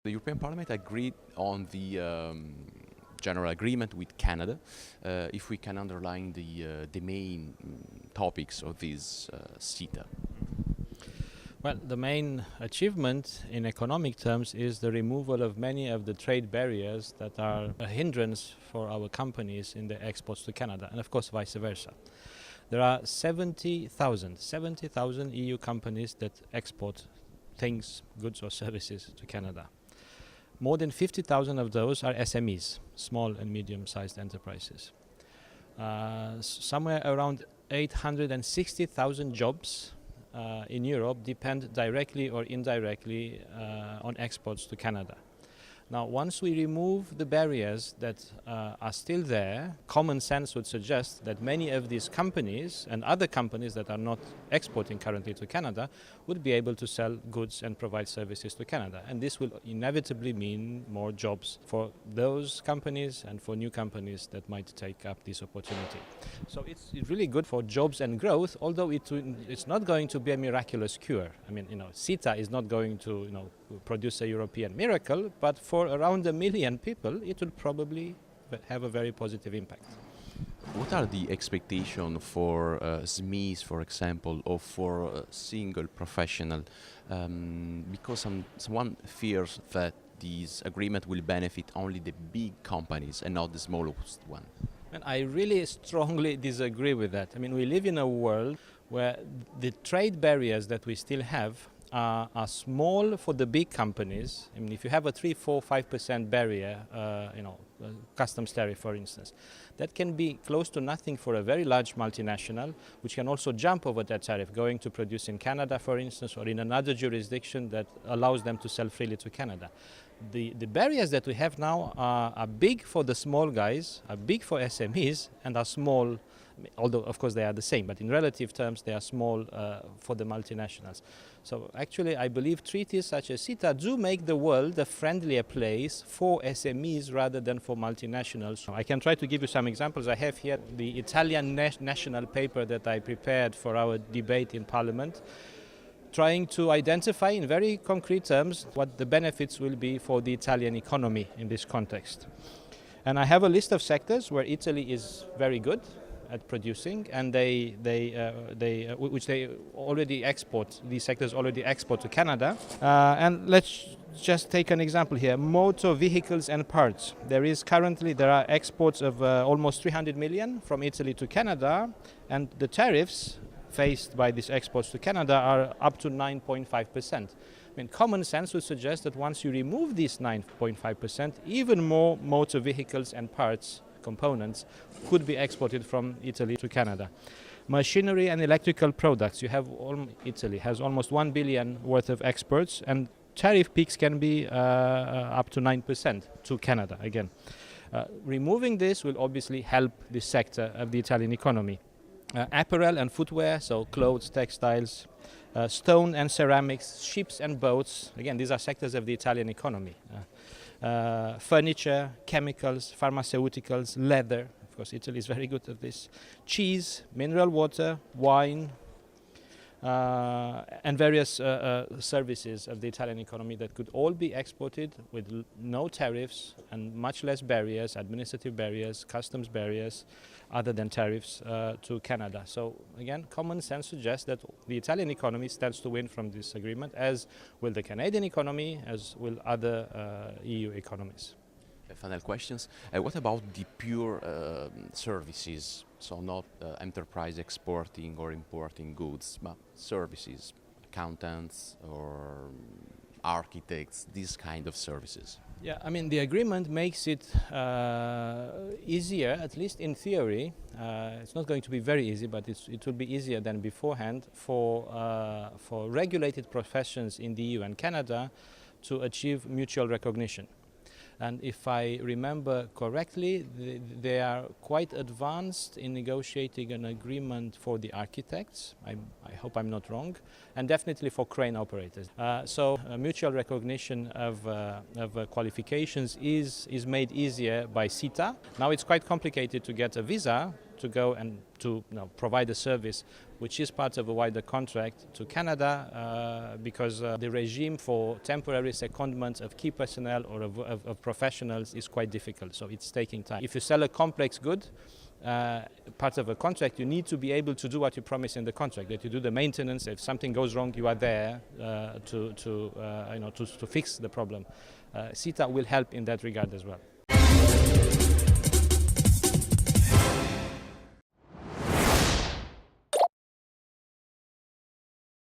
The European Parliament agreed on the general agreement with Canada. If we can underline the main topics of this CETA. Well, the main achievement in economic terms is the removal of many of the trade barriers that are a hindrance for our companies in their exports to Canada, and of course vice versa. There are 70,000 EU companies that export things, goods or services to Canada. More than 50,000 of those are SMEs, small and medium-sized enterprises. Somewhere around 860,000 jobs in Europe depend directly or indirectly on exports to Canada. Now, once we remove the barriers that are still there, common sense would suggest that many of these companies and other companies that are not exporting currently to Canada would be able to sell goods and provide services to Canada. And this will inevitably mean more jobs for those companies and for new companies that might take up this opportunity. So it's really good for jobs and growth, although it's not going to be a miraculous cure. I mean, CETA is not going to, produce a European miracle, but for around 1 million people, it will probably have a very positive impact. What are the expectations for SMEs, for example, or for a single professional? Because someone fears that this agreement will benefit only the big companies and not the smallest one. And I really strongly disagree with that. I mean, we live in a world where the trade barriers that we still have are small for the big companies. I mean, if you have a 3, 4, 5% barrier, customs tariff, for instance, that can be close to nothing for a very large multinational, which can also jump over that tariff, going to produce in Canada, for instance, or in another jurisdiction that allows them to sell freely to Canada. The barriers that we have now are big for the small guys, are big for SMEs, and are small, although of course they are the same, but in relative terms they are small for the multinationals. So actually I believe treaties such as CETA do make the world a friendlier place for SMEs rather than for multinationals. I can try to give you some examples. I have here the Italian national paper that I prepared for our debate in Parliament, trying to identify in very concrete terms what the benefits will be for the Italian economy in this context. And I have a list of sectors where Italy is very good at producing, and which they already export. These sectors already export to Canada. And let's just take an example here: motor vehicles and parts. There are exports of almost 300 million from Italy to Canada, and the tariffs faced by these exports to Canada are up to 9.5%. I mean, common sense would suggest that once you remove these 9.5%, even more motor vehicles and parts components could be exported from Italy to Canada. Machinery and electrical products. Italy has almost 1 billion worth of exports, and tariff peaks can be up to 9% to Canada again. Removing this will obviously help this sector of the Italian economy. Apparel and footwear, so clothes, textiles, stone and ceramics, ships and boats. Again, these are sectors of the Italian economy. Furniture, chemicals, pharmaceuticals, leather. Of course, Italy is very good at this. Cheese, mineral water, wine, and various services of the Italian economy that could all be exported with no tariffs and much less barriers, administrative barriers, customs barriers, other than tariffs to Canada. So again, common sense suggests that the Italian economy stands to win from this agreement, as will the Canadian economy, as will other EU economies. Final questions. What about the pure services? So not enterprise exporting or importing goods, but services, accountants or architects, these kind of services. Yeah, I mean, the agreement makes it easier, at least in theory. It's not going to be very easy, but it will be easier than beforehand for regulated professions in the EU and Canada to achieve mutual recognition. And if I remember correctly, they are quite advanced in negotiating an agreement for the architects. I hope I'm not wrong, and definitely for crane operators. So mutual recognition of qualifications is made easier by CETA. Now it's quite complicated to get a visa to go and to provide a service which is part of a wider contract to Canada because the regime for temporary secondment of key personnel or of professionals is quite difficult, so it's taking time. If you sell a complex good, part of a contract, you need to be able to do what you promise in the contract, that you do the maintenance. If something goes wrong, you are there to fix the problem. CETA will help in that regard as well.